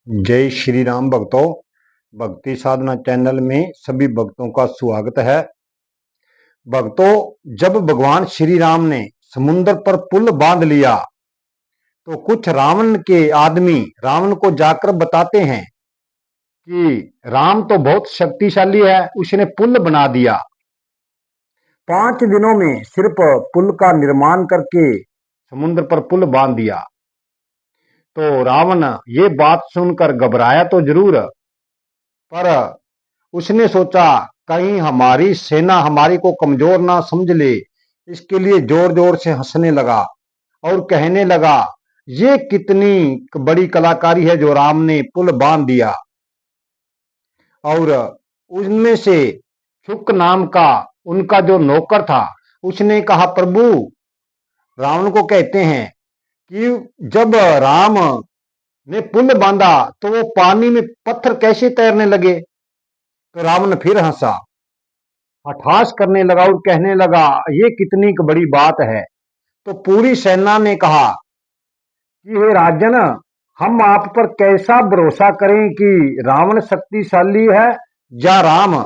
जय श्री राम भक्तों। भक्ति साधना चैनल में सभी भक्तों का स्वागत है। भक्तों, जब भगवान श्री राम ने समुद्र पर पुल बांध लिया तो कुछ रावण के आदमी रावण को जाकर बताते हैं कि राम तो बहुत शक्तिशाली है, उसने पुल बना दिया। 5 दिनों में सिर्फ पुल का निर्माण करके समुद्र पर पुल बांध दिया। तो रावण ये बात सुनकर घबराया तो जरूर, पर उसने सोचा कहीं हमारी सेना हमारी को कमजोर ना समझ ले। इसके लिए जोर जोर से हंसने लगा और कहने लगा, ये कितनी बड़ी कलाकारी है जो राम ने पुल बांध दिया। और उनमें से शुक नाम का उनका जो नौकर था उसने कहा, प्रभु, रावण को कहते हैं कि जब राम ने पुल बांधा तो वो पानी में पत्थर कैसे तैरने लगे। तो रावण फिर हंसा, हठास करने लगा और कहने लगा, ये कितनी बड़ी बात है। तो पूरी सेना ने कहा कि हे राजन, हम आप पर कैसा भरोसा करें कि रावण शक्तिशाली है या राम।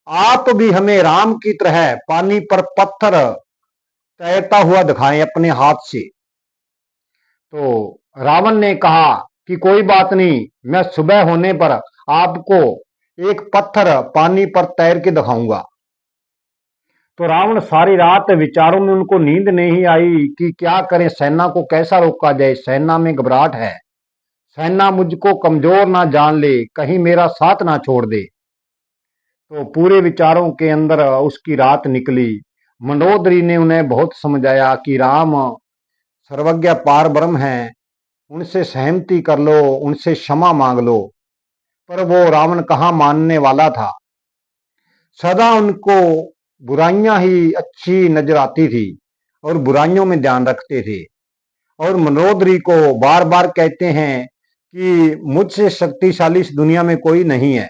आप भी हमें राम की तरह पानी पर पत्थर तैरता हुआ दिखाएं अपने हाथ से। तो रावण ने कहा कि कोई बात नहीं, मैं सुबह होने पर आपको एक पत्थर पानी पर तैर के दिखाऊंगा। तो रावण सारी रात विचारों में, उनको नींद नहीं आई कि क्या करें, सेना को कैसा रोका जाए। सेना में घबराहट है, सेना मुझको कमजोर ना जान ले, कहीं मेरा साथ ना छोड़ दे। तो पूरे विचारों के अंदर उसकी रात निकली। मंडोदरी ने उन्हें बहुत समझाया कि राम सर्वज्ञ पार ब्रह्म है, उनसे सहमति कर लो, उनसे क्षमा मांग लो। पर वो रावण कहाँ मानने वाला था। सदा उनको बुराइयां ही अच्छी नजर आती थी और बुराइयों में ध्यान रखते थे। और मनोदरी को बार बार कहते हैं कि मुझसे शक्तिशाली इस दुनिया में कोई नहीं है।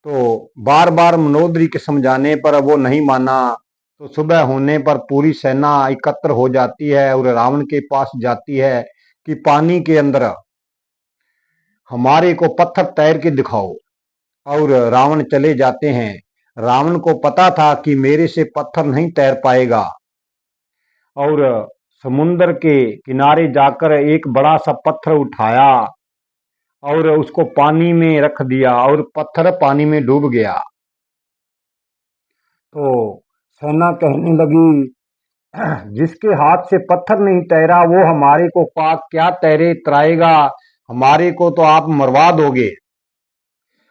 तो बार बार मनोदरी के समझाने पर वो नहीं माना। तो सुबह होने पर पूरी सेना एकत्र हो जाती है और रावण के पास जाती है कि पानी के अंदर हमारे को पत्थर तैर के दिखाओ। और रावण चले जाते हैं। रावण को पता था कि मेरे से पत्थर नहीं तैर पाएगा। और समुद्र के किनारे जाकर एक बड़ा सा पत्थर उठाया और उसको पानी में रख दिया और पत्थर पानी में डूब गया। तो सेना कहने लगी, जिसके हाथ से पत्थर नहीं तैरा वो हमारे को पाक क्या तैरे तराएगा, हमारे को तो आप मरवा दोगे।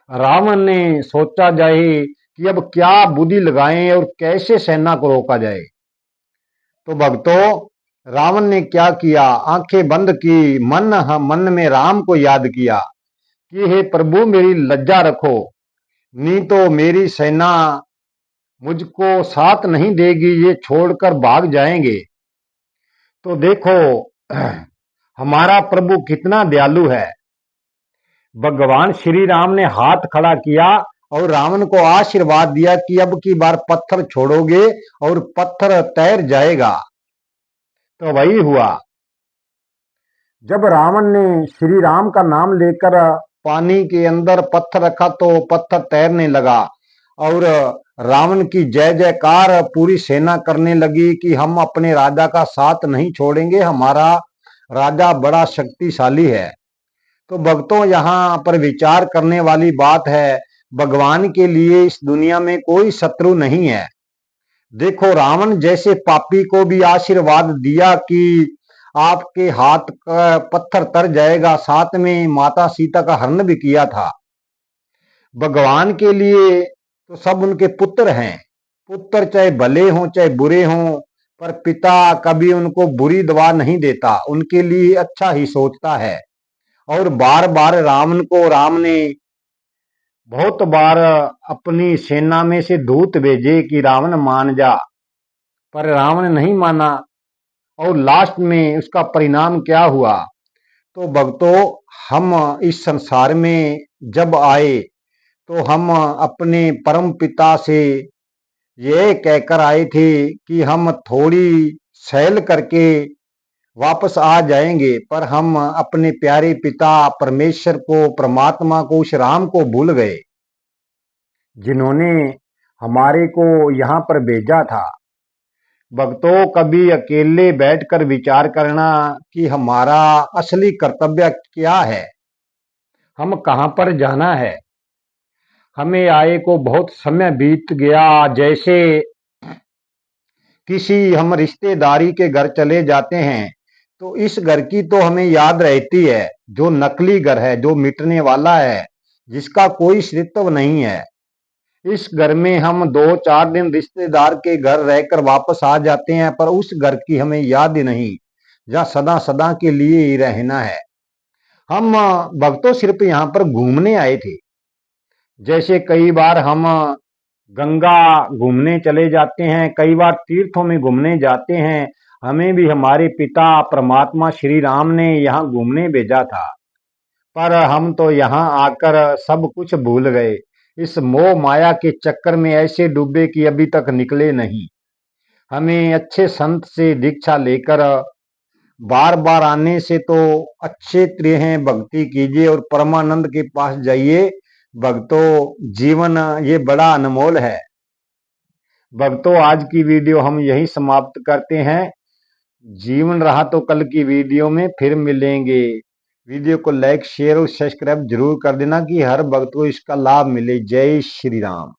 रावण ने सोचा जाए कि अब क्या बुद्धि लगाएं और कैसे सेना को रोका जाए। तो भक्तों, रावण ने क्या किया, आंखें बंद की, मन में राम को याद किया कि हे प्रभु, मेरी लज्जा रखो, नहीं तो मेरी सेना मुझको साथ नहीं देगी, ये छोड़कर भाग जाएंगे। तो देखो हमारा प्रभु कितना दयालु है। भगवान श्री राम ने हाथ खड़ा किया और रावण को आशीर्वाद दिया कि अब की बार पत्थर छोड़ोगे और पत्थर तैर जाएगा। तो वही हुआ। जब रावण ने श्री राम का नाम लेकर पानी के अंदर पत्थर रखा तो पत्थर तैरने लगा और रावण की जय जयकार पूरी सेना करने लगी कि हम अपने राजा का साथ नहीं छोड़ेंगे, हमारा राजा बड़ा शक्तिशाली है। तो भक्तों, यहाँ पर विचार करने वाली बात है, भगवान के लिए इस दुनिया में कोई शत्रु नहीं है। देखो, रावण जैसे पापी को भी आशीर्वाद दिया कि आपके हाथ का पत्थर तर जाएगा, साथ में माता सीता का हरण भी किया था। भगवान के लिए तो सब उनके पुत्र हैं। पुत्र चाहे भले हों चाहे बुरे हों, पर पिता कभी उनको बुरी दवा नहीं देता, उनके लिए अच्छा ही सोचता है। और बार बार रावण को राम ने बहुत बार अपनी सेना में से दूत भेजे कि रावण मान जा, पर रावण नहीं माना। और लास्ट में उसका परिणाम क्या हुआ। तो भक्तों, हम इस संसार में जब आए तो हम अपने परम पिता से ये कहकर आए थे कि हम थोड़ी सैल करके वापस आ जाएंगे, पर हम अपने प्यारे पिता परमेश्वर को, परमात्मा को, उस राम को भूल गए जिन्होंने हमारे को यहाँ पर भेजा था। भक्तों, कभी अकेले बैठकर विचार करना कि हमारा असली कर्तव्य क्या है, हम कहाँ पर जाना है। हमें आए को बहुत समय बीत गया, जैसे किसी हम रिश्तेदारी के घर चले जाते हैं तो इस घर की तो हमें याद रहती है, जो नकली घर है, जो मिटने वाला है, जिसका कोई अस्तित्व नहीं है। इस घर में हम 2-4 दिन रिश्तेदार के घर रहकर वापस आ जाते हैं, पर उस घर की हमें याद ही नहीं, जहाँ सदा सदा के लिए ही रहना है। हम भक्तों सिर्फ यहाँ पर घूमने आए थे। जैसे कई बार हम गंगा घूमने चले जाते हैं, कई बार तीर्थों में घूमने जाते हैं, हमें भी हमारे पिता परमात्मा श्री राम ने यहाँ घूमने भेजा था, पर हम तो यहाँ आकर सब कुछ भूल गए। इस मोह माया के चक्कर में ऐसे डूबे कि अभी तक निकले नहीं। हमें अच्छे संत से दीक्षा लेकर बार बार आने से तो अच्छे प्रिय हैं, भक्ति कीजिए और परमानंद के पास जाइए। भक्तों, जीवन ये बड़ा अनमोल है। भक्तों, आज की वीडियो हम यही समाप्त करते हैं। जीवन रहा तो कल की वीडियो में फिर मिलेंगे। वीडियो को लाइक, शेयर और सब्सक्राइब जरूर कर देना कि हर भक्त को इसका लाभ मिले। जय श्री राम।